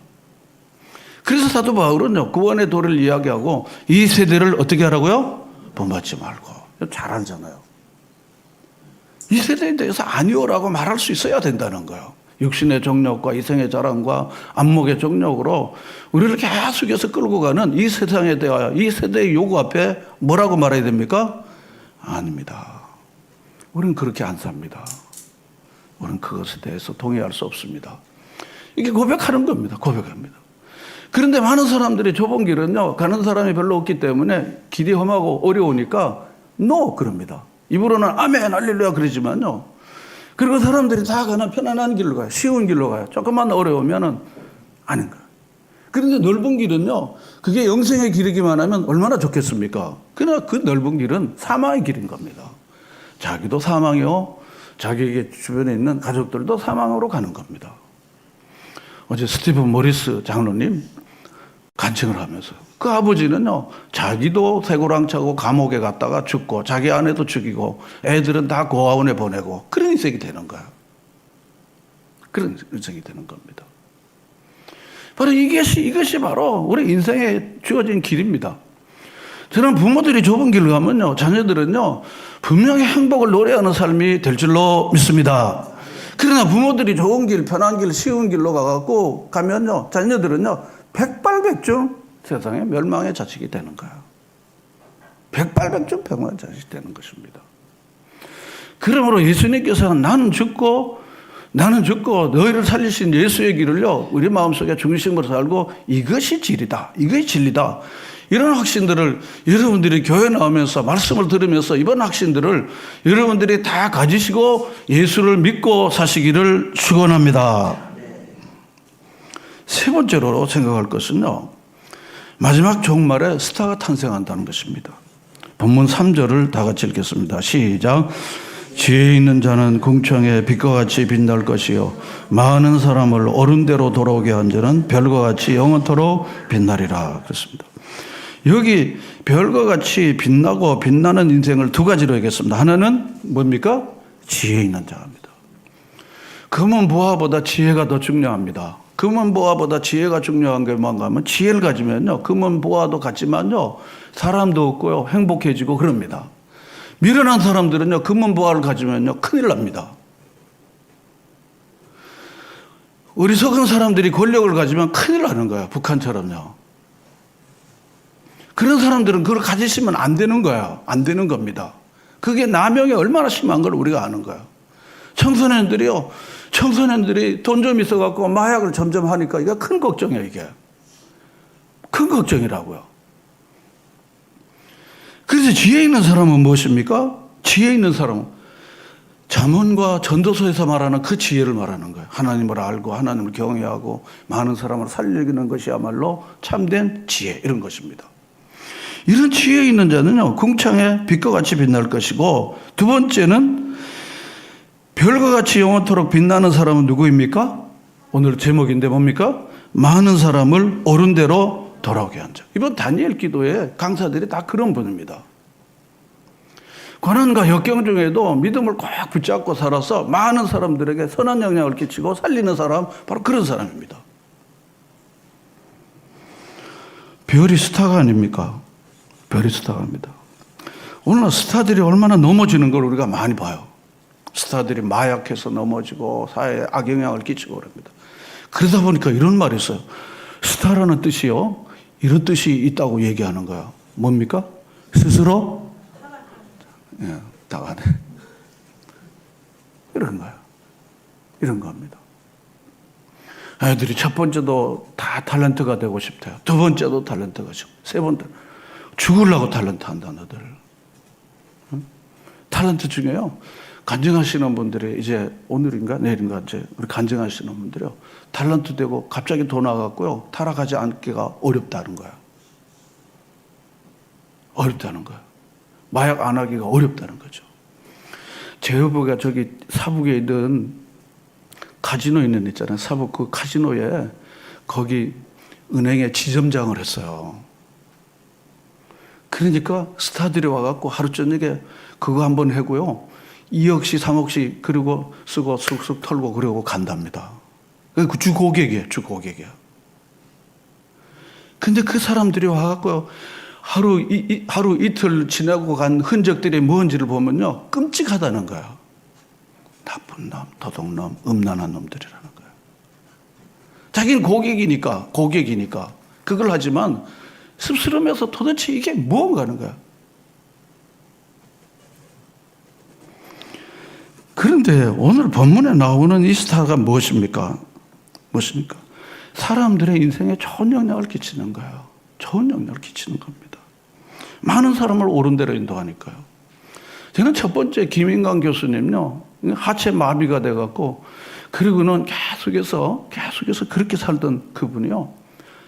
그래서 사도 바울은요, 구원의 도를 이야기하고 이 세대를 어떻게 하라고요? 본받지 말고. 잘 알잖아요. 이 세대에 대해서 아니오라고 말할 수 있어야 된다는 거예요. 육신의 정욕과 이생의 자랑과 안목의 정욕으로 우리를 계속해서 끌고 가는 이 세상에 대하여 이 세대의 요구 앞에 뭐라고 말해야 됩니까? 아닙니다. 우리는 그렇게 안 삽니다. 우리는 그것에 대해서 동의할 수 없습니다. 이게 고백하는 겁니다. 고백합니다. 그런데 많은 사람들이 좁은 길은요, 가는 사람이 별로 없기 때문에 길이 험하고 어려우니까 NO! 그럽니다. 입으로는 아멘, 할렐루야 그러지만요. 그리고 사람들이 다 가는 편안한 길로 가요. 쉬운 길로 가요. 조금만 어려우면은 아닌 거예요. 그런데 넓은 길은요, 그게 영생의 길이기만 하면 얼마나 좋겠습니까? 그러나 그 넓은 길은 사망의 길인 겁니다. 자기도 사망이요, 자기에게 주변에 있는 가족들도 사망으로 가는 겁니다. 어제 스티븐 모리스 장로님 간증을 하면서 그 아버지는요, 자기도 쇠고랑 차고 감옥에 갔다가 죽고 자기 아내도 죽이고 애들은 다 고아원에 보내고 그런 인생이 되는 거예요. 그런 인생이 되는 겁니다. 바로 이것이 바로 우리 인생에 주어진 길입니다. 저는 부모들이 좁은 길을 가면요, 자녀들은요, 분명히 행복을 노래하는 삶이 될 줄로 믿습니다. 그러나 부모들이 좋은 길, 편한 길, 쉬운 길로 가갖고 가면요, 자녀들은요, 백발백중 세상에 멸망의 자식이 되는 거예요. 백발백중 멸망의 자식이 되는 것입니다. 그러므로 예수님께서는 나는 죽고 너희를 살리신 예수의 길을요, 우리 마음속에 중심으로 살고 이것이 진리다, 이것이 진리다. 이런 확신들을 여러분들이 교회 나오면서 말씀을 들으면서 이번 확신들을 여러분들이 다 가지시고 예수를 믿고 사시기를 축원합니다. 세 번째로 생각할 것은요, 마지막 종말에 스타가 탄생한다는 것입니다. 본문 3절을 다 같이 읽겠습니다. 시작. 지혜 있는 자는 궁창에 빛과 같이 빛날 것이요 많은 사람을 옳은 대로 돌아오게 한 자는 별과 같이 영원토록 빛나리라. 그렇습니다. 여기 별과 같이 빛나고 빛나는 인생을 두 가지로 얘기했습니다. 하나는 뭡니까? 지혜 있는 자입니다. 금은 보화보다 지혜가 더 중요합니다. 금은 보화보다 지혜가 중요한 게 뭔가 하면 지혜를 가지면요, 금은 보화도 같지만요, 사람도 없고요, 행복해지고 그럽니다. 미련한 사람들은요, 금은 보화를 가지면요, 큰일 납니다. 어리석은 사람들이 권력을 가지면 큰일 나는 거예요. 북한처럼요. 그런 사람들은 그걸 가지시면 안 되는 거예요. 안 되는 겁니다. 그게 남용이 얼마나 심한 걸 우리가 아는 거예요. 청소년들이 돈 좀 있어갖고 마약을 점점 하니까 이게 큰 걱정이에요, 이게. 큰 걱정이라고요. 그래서 지혜 있는 사람은 무엇입니까? 지혜 있는 사람은 잠언과 전도서에서 말하는 그 지혜를 말하는 거예요. 하나님을 알고 하나님을 경외하고 많은 사람을 살리는 것이야말로 참된 지혜, 이런 것입니다. 이런 지혜 있는 자는요, 궁창에 빛과 같이 빛날 것이고, 두 번째는 별과 같이 영원토록 빛나는 사람은 누구입니까? 오늘 제목인데 뭡니까? 많은 사람을 옳은 대로 돌아오게 한 자. 이번 다니엘 기도에 강사들이 다 그런 분입니다. 고난과 역경 중에도 믿음을 꼭 붙잡고 살아서 많은 사람들에게 선한 영향을 끼치고 살리는 사람, 바로 그런 사람입니다. 별이 스타가 아닙니까? 별이 스타입니다. 오늘날 스타들이 얼마나 넘어지는 걸 우리가 많이 봐요. 스타들이 마약해서 넘어지고 사회에 악영향을 끼치고 그럽니다. 그러다 보니까 이런 말이 있어요. 스타라는 뜻이요, 이런 뜻이 있다고 얘기하는 거야. 뭡니까? 스스로 나가네. 이런 거야. 이런 겁니다. 애들이 첫 번째도 다 탤런트가 되고 싶대요. 두 번째도 탤런트가 싶고, 세 번째 죽으려고 탤런트 한다, 너들. 응? 탤런트 중에요, 간증하시는 분들이 이제 오늘인가 내일인가 이제 우리 간증하시는 분들이요, 탤런트 되고 갑자기 돈 나갔고요, 타락하지 않기가 어렵다는 거야. 어렵다는 거야. 마약 안 하기가 어렵다는 거죠. 제 여보가 저기 사북에 있는 카지노 있는 데 있잖아요. 사북 그 카지노에 거기 은행에 지점장을 했어요. 그러니까 스타들이 와갖고 하루 저녁에 그거 한번 하고요, 2억씩 3억씩 그리고 쓰고 쑥쑥 털고 그러고 간답니다. 그 주고객이에요, 주고객이야. 근데 그 사람들이 와갖고 하루 이틀 지나고 간 흔적들이 뭔지를 보면요, 끔찍하다는 거예요. 나쁜 놈, 도둑놈, 음란한 놈들이라는 거예요. 자기는 고객이니까 그걸 하지만 씁쓸하면서 도대체 이게 뭔가 하는 거야. 그런데 오늘 본문에 나오는 이 스타가 무엇입니까? 사람들의 인생에 좋은 영향을 끼치는 거예요. 좋은 영향을 끼치는 겁니다. 많은 사람을 옳은 대로 인도하니까요. 저는 첫 번째 김인강 교수님요, 하체 마비가 돼갖고, 그리고는 계속해서 그렇게 살던 그분이요,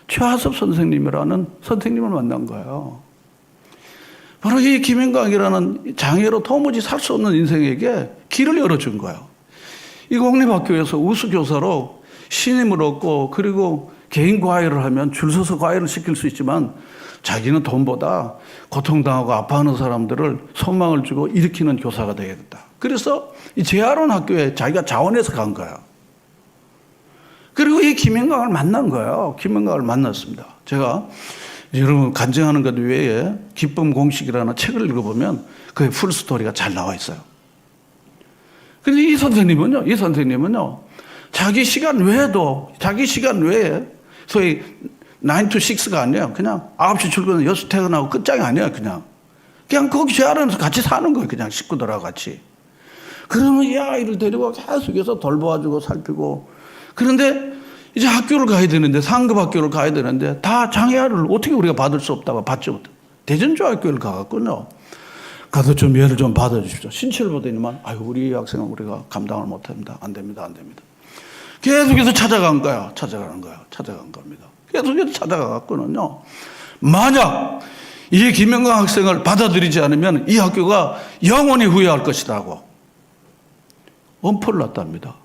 최하섭 선생님이라는 선생님을 만난 거예요. 바로 이 김인강이라는 장애로 도무지 살 수 없는 인생에게 길을 열어준 거예요. 이 공립학교에서 우수교사로 신임을 얻고, 그리고 개인 과외를 하면 줄 서서 과외를 시킬 수 있지만 자기는 돈보다 고통당하고 아파하는 사람들을 소망을 주고 일으키는 교사가 되겠다. 그래서 이 재활원 학교에 자기가 자원해서 간 거예요. 그리고 이 김인강을 만난 거예요. 김인강을 만났습니다. 제가 여러분 간증하는 것 외에 기쁨 공식이라는 책을 읽어보면 그의 풀스토리가 잘 나와 있어요. 근데 이 선생님은요, 자기 시간 외에 소위 9 to 6가 아니에요. 그냥 9시 출근, 6시 퇴근하고 끝장이 아니에요. 그냥 거기 재활원에서 같이 사는 거예요. 그냥 식구들하고 같이. 그러면 이 아이를 데리고 계속해서 돌봐주고 살피고. 그런데 이제 학교를 가야 되는데, 상급 학교를 가야 되는데, 다 장애아를 어떻게 우리가 받을 수 없다고 받지 못해. 대전중학교를 가갔군요. 가서 좀 예를 좀 받아주십시오. 신청을 보더니만, 우리 학생은 우리가 감당을 못합니다. 안 됩니다. 계속해서 찾아가는 겁니다. 계속해서 찾아가갖고는요, 만약 이 김영광 학생을 받아들이지 않으면 이 학교가 영원히 후회할 것이라고 엄포를 놨답니다.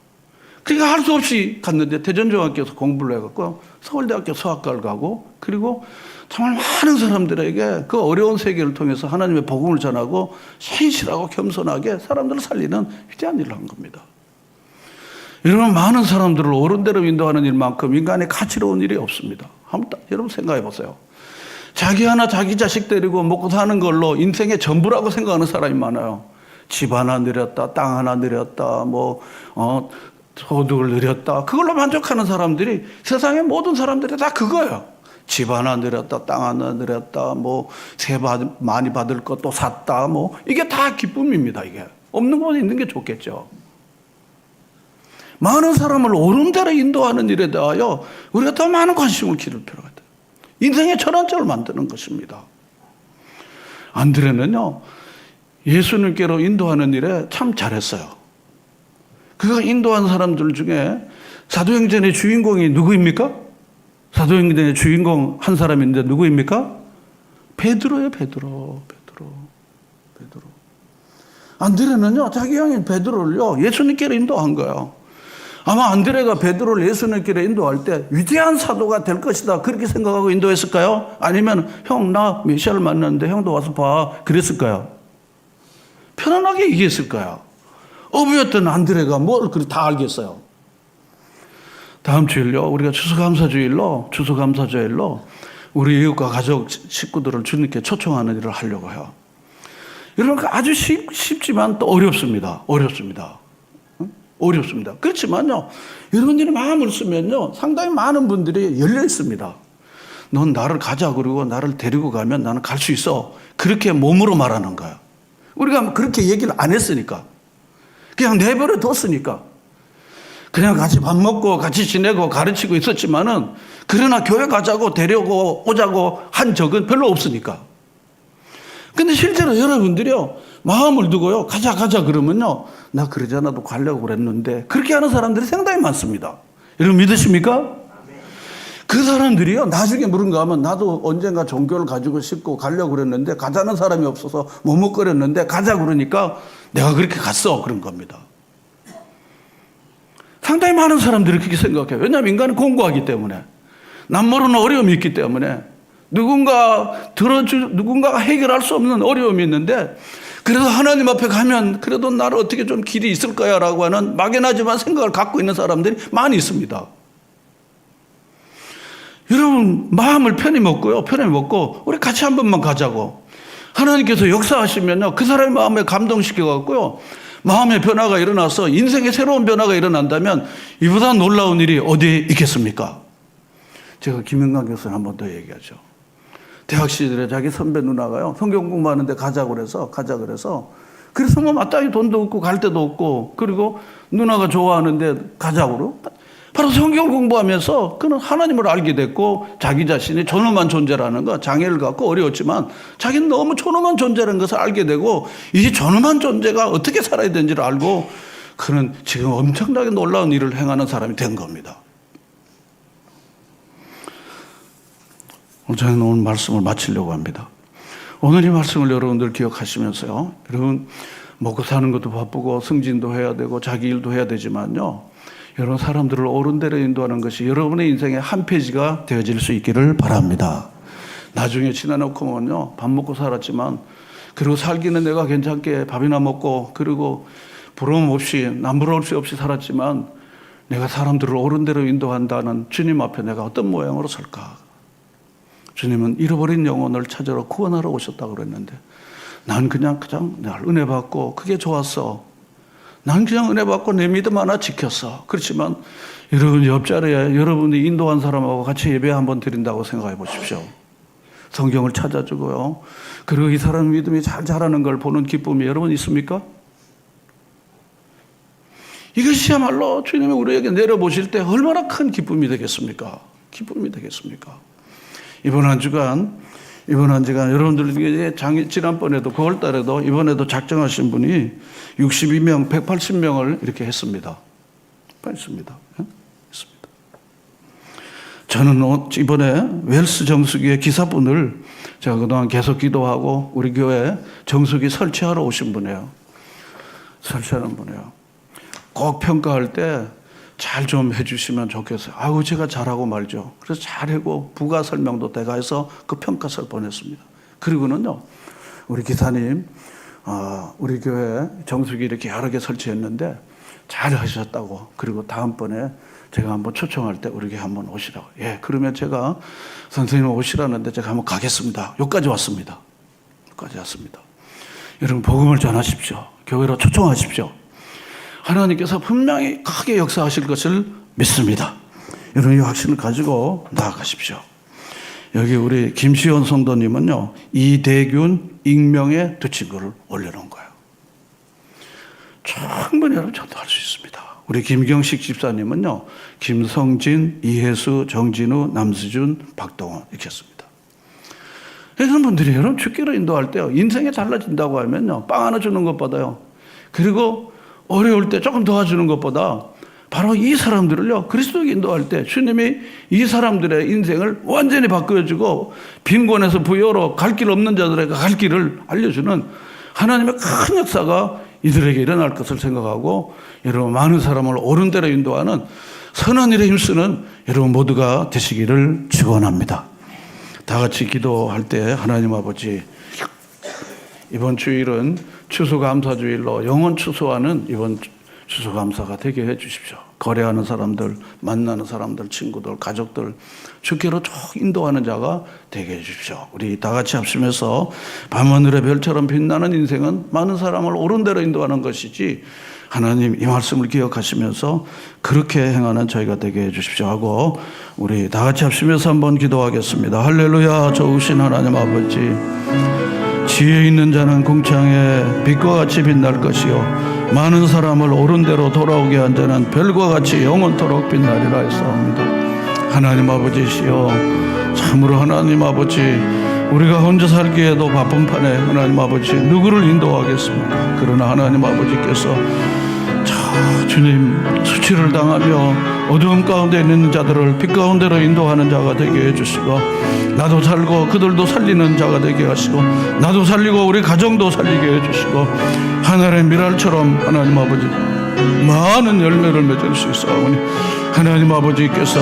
그러니까 할 수 없이 갔는데 대전중학교에서 공부를 해갖고 서울대학교 수학과를 가고, 그리고 정말 많은 사람들에게 그 어려운 세계를 통해서 하나님의 복음을 전하고 신실하고 겸손하게 사람들을 살리는 위대한 일을 한 겁니다. 여러분, 많은 사람들을 옳은 대로 인도하는 일만큼 인간의 가치로운 일이 없습니다. 한번 여러분 생각해 보세요. 자기 하나 자기 자식 데리고 먹고 사는 걸로 인생의 전부라고 생각하는 사람이 많아요. 집 하나 늘렸다, 땅 하나 늘렸다, 소득을 늘렸다. 그걸로 만족하는 사람들이, 세상의 모든 사람들이 다 그거예요. 집 하나 늘렸다, 땅 하나 늘렸다, 세 많이 받을 것도 샀다, 이게 다 기쁨입니다. 이게 없는 곳에 있는 게 좋겠죠. 많은 사람을 옳은 대로 인도하는 일에 대하여 우리가 더 많은 관심을 기를 필요가 있다. 인생의 전환점을 만드는 것입니다. 안드레는요, 예수님께로 인도하는 일에 참 잘했어요. 그가 인도한 사람들 중에 사도행전의 주인공이 누구입니까? 사도행전의 주인공 한 사람인데 누구입니까? 베드로예요. 베드로. 안드레는요, 자기 형인 베드로를요, 예수님께로 인도한 거예요. 아마 안드레가 베드로를 예수님께로 인도할 때 위대한 사도가 될 것이다, 그렇게 생각하고 인도했을까요? 아니면 형, 나 메시아를 만났는데 형도 와서 봐, 그랬을까요? 편안하게 얘기했을까요? 어부였던 안드레가 뭘 그렇게 다 알겠어요? 다음 주일요, 우리가 추수감사주일로 우리 이웃과 가족 식구들을 주님께 초청하는 일을 하려고 해요. 여러분, 아주 쉽지만 또 어렵습니다. 그렇지만요, 여러분들이 마음을 쓰면요, 상당히 많은 분들이 열려 있습니다. 넌 나를 가자, 그리고 나를 데리고 가면 나는 갈 수 있어. 그렇게 몸으로 말하는 거야. 우리가 그렇게 얘기를 안 했으니까. 그냥 내버려 뒀으니까. 그냥 같이 밥 먹고 같이 지내고 가르치고 있었지만은, 그러나 교회 가자고 데려고 오자고 한 적은 별로 없으니까. 근데 실제로 여러분들이요, 마음을 두고요, 가자 그러면요, 나 그러지 않아도 가려고 그랬는데, 그렇게 하는 사람들이 상당히 많습니다. 여러분 믿으십니까? 그 사람들이요, 나중에 물은가 하면 나도 언젠가 종교를 가지고 싶고 가려고 그랬는데 가자는 사람이 없어서 머뭇거렸는데 가자 그러니까 내가 그렇게 갔어, 그런 겁니다. 상당히 많은 사람들이 그렇게 생각해요. 왜냐하면 인간은 공고하기 때문에, 남모르는 어려움이 있기 때문에, 누군가가 해결할 수 없는 어려움이 있는데, 그래서 하나님 앞에 가면 그래도 나를 어떻게 좀 길이 있을 거야 라고 하는 막연하지만 생각을 갖고 있는 사람들이 많이 있습니다. 여러분 마음을 편히 먹고요. 편히 먹고 우리 같이 한 번만 가자고. 하나님께서 역사하시면요. 그 사람의 마음에 감동시켜 갖고요. 마음의 변화가 일어나서 인생의 새로운 변화가 일어난다면 이보다 놀라운 일이 어디에 있겠습니까? 제가 김영강 교수님 한 번 더 얘기하죠. 대학 시절에 자기 선배 누나가요. 성경 공부하는데 가자고 그래서 그래서 뭐 마땅히 돈도 없고 갈 데도 없고 그리고 누나가 좋아하는데 가자고 바로 성경 공부하면서 그는 하나님을 알게 됐고 자기 자신이 존엄한 존재라는 거 장애를 갖고 어려웠지만 자기는 너무 존엄한 존재라는 것을 알게 되고 이 존엄한 존재가 어떻게 살아야 되는지를 알고 그는 지금 엄청나게 놀라운 일을 행하는 사람이 된 겁니다. 저는 오늘 말씀을 마치려고 합니다. 오늘 이 말씀을 여러분들 기억하시면서요. 여러분 먹고 사는 것도 바쁘고 승진도 해야 되고 자기 일도 해야 되지만요. 여러분 사람들을 옳은 대로 인도하는 것이 여러분의 인생의 한 페이지가 되어질 수 있기를 바랍니다. 나중에 지나놓고 보면요. 밥 먹고 살았지만 그리고 살기는 내가 괜찮게 밥이나 먹고 그리고 부러움 없이 남부러울 수 없이 살았지만 내가 사람들을 옳은 대로 인도한다는 주님 앞에 내가 어떤 모양으로 설까? 주님은 잃어버린 영혼을 찾으러 구원하러 오셨다고 그랬는데 난 그냥 날 은혜 받고 그게 좋았어. 난 그냥 은혜 받고 내 믿음 하나 지켰어. 그렇지만 여러분 옆자리에 여러분이 인도한 사람하고 같이 예배 한번 드린다고 생각해 보십시오. 성경을 찾아주고요. 그리고 이 사람 믿음이 잘 자라는 걸 보는 기쁨이 여러분 있습니까? 이것이야말로 주님이 우리에게 내려보실 때 얼마나 큰 기쁨이 되겠습니까? 기쁨이 되겠습니까? 이번 한 주간 여러분들 지난번에도 9월 달에도 이번에도 작정하신 분이 62명, 180명을 이렇게 했습니다. 했습니다. 저는 이번에 웰스 정수기의 기사분을 제가 그동안 계속 기도하고 우리 교회 정수기 설치하러 오신 분이에요. 설치하는 분이에요. 꼭 평가할 때 잘 좀 해주시면 좋겠어요. 아우 제가 잘하고 말죠. 그래서 잘하고 부가 설명도 내가 해서 그 평가서를 보냈습니다. 그리고는요 우리 기사님 우리 교회 정수기 이렇게 여러 개 설치했는데 잘 하셨다고 그리고 다음번에 제가 한번 초청할 때 우리 교회 한번 오시라고. 예, 그러면 제가 선생님 오시라는데 제가 한번 가겠습니다. 여기까지 왔습니다. 여기까지 왔습니다. 여러분 복음을 전하십시오. 교회로 초청하십시오. 하나님께서 분명히 크게 역사하실 것을 믿습니다. 여러분 이 확신을 가지고 나아가십시오. 여기 우리 김시원 성도님은요. 이대균 익명의 두 친구를 올려놓은 거예요. 충분히 여러분 전도할 수 있습니다. 우리 김경식 집사님은요. 김성진, 이혜수, 정진우, 남수준, 박동원 이렇게 했습니다. 이런 분들이 여러분 죽기로 인도할 때요. 인생이 달라진다고 하면요. 빵 하나 주는 것보다요. 그리고 어려울 때 조금 도와주는 것보다 바로 이 사람들을요. 그리스도에게 인도할 때 주님이 이 사람들의 인생을 완전히 바꿔주고 빈곤에서 부여로 갈 길 없는 자들에게 갈 길을 알려주는 하나님의 큰 역사가 이들에게 일어날 것을 생각하고 여러분 많은 사람을 옳은 대로 인도하는 선한 일에 힘쓰는 여러분 모두가 되시기를 축원합니다. 다 같이 기도할 때 하나님 아버지 이번 주일은 추수감사주일로 영혼 추수하는 이번 추수감사가 되게 해 주십시오. 거래하는 사람들, 만나는 사람들, 친구들, 가족들 주께로 쭉 인도하는 자가 되게 해 주십시오. 우리 다 같이 합심해서 밤하늘의 별처럼 빛나는 인생은 많은 사람을 옳은 대로 인도하는 것이지 하나님 이 말씀을 기억하시면서 그렇게 행하는 저희가 되게 해 주십시오 하고 우리 다 같이 합심해서 한번 기도하겠습니다. 할렐루야. 좋으신 하나님 아버지 지혜 있는 자는 궁창에 빛과 같이 빛날 것이요 많은 사람을 옳은 대로 돌아오게 한 자는 별과 같이 영원토록 빛나리라 했사옵니다. 하나님 아버지시여 참으로 하나님 아버지 우리가 혼자 살기에도 바쁜 판에 하나님 아버지 누구를 인도하겠습니까? 그러나 하나님 아버지께서 주님 수치를 당하며 어두움 가운데 있는 자들을 빛 가운데로 인도하는 자가 되게 해주시고 나도 살고 그들도 살리는 자가 되게 하시고 나도 살리고 우리 가정도 살리게 해주시고 하늘의 미랄처럼 하나님 아버지 많은 열매를 맺을 수 있사오니 하나님 아버지께서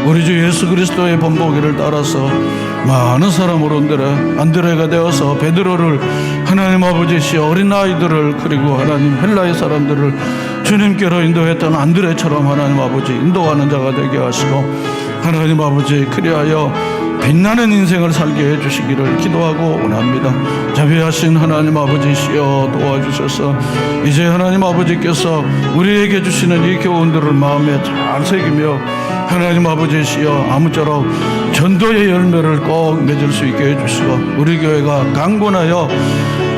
우리 주 예수 그리스도의 본보기를 따라서 많은 사람으로 안드레가 되어서 베드로를 하나님 아버지시여 어린아이들을 그리고 하나님 헬라의 사람들을 주님께로 인도했던 안드레처럼 하나님 아버지 인도하는 자가 되게 하시고 하나님 아버지, 그리하여 빛나는 인생을 살게 해주시기를 기도하고 원합니다. 자비하신 하나님 아버지시여 도와주셔서 이제 하나님 아버지께서 우리에게 주시는 이 교훈들을 마음에 잘 새기며 하나님 아버지시여 아무쪼록 전도의 열매를 꼭 맺을 수 있게 해주시고 우리 교회가 강건하여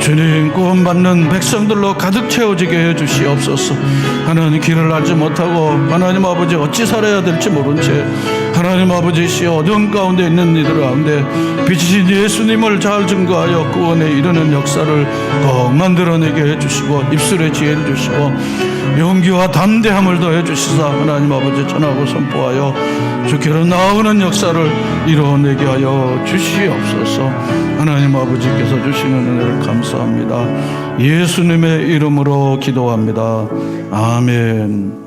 주님 구원받는 백성들로 가득 채워지게 해주시옵소서. 하나님 길을 알지 못하고 하나님 아버지 어찌 살아야 될지 모른 채 하나님 아버지시여 어두운 가운데 있는 이들 가운데 빛이신 예수님을 잘 증거하여 구원에 이르는 역사를 꼭 만들어내게 해주시고 입술에 지혜를 주시고 용기와 담대함을 더해 주시사 하나님 아버지 전하고 선포하여 주께로 나오는 역사를 이루어내게 하여 주시옵소서. 하나님 아버지께서 주시는 은혜를 감사합니다. 예수님의 이름으로 기도합니다. 아멘.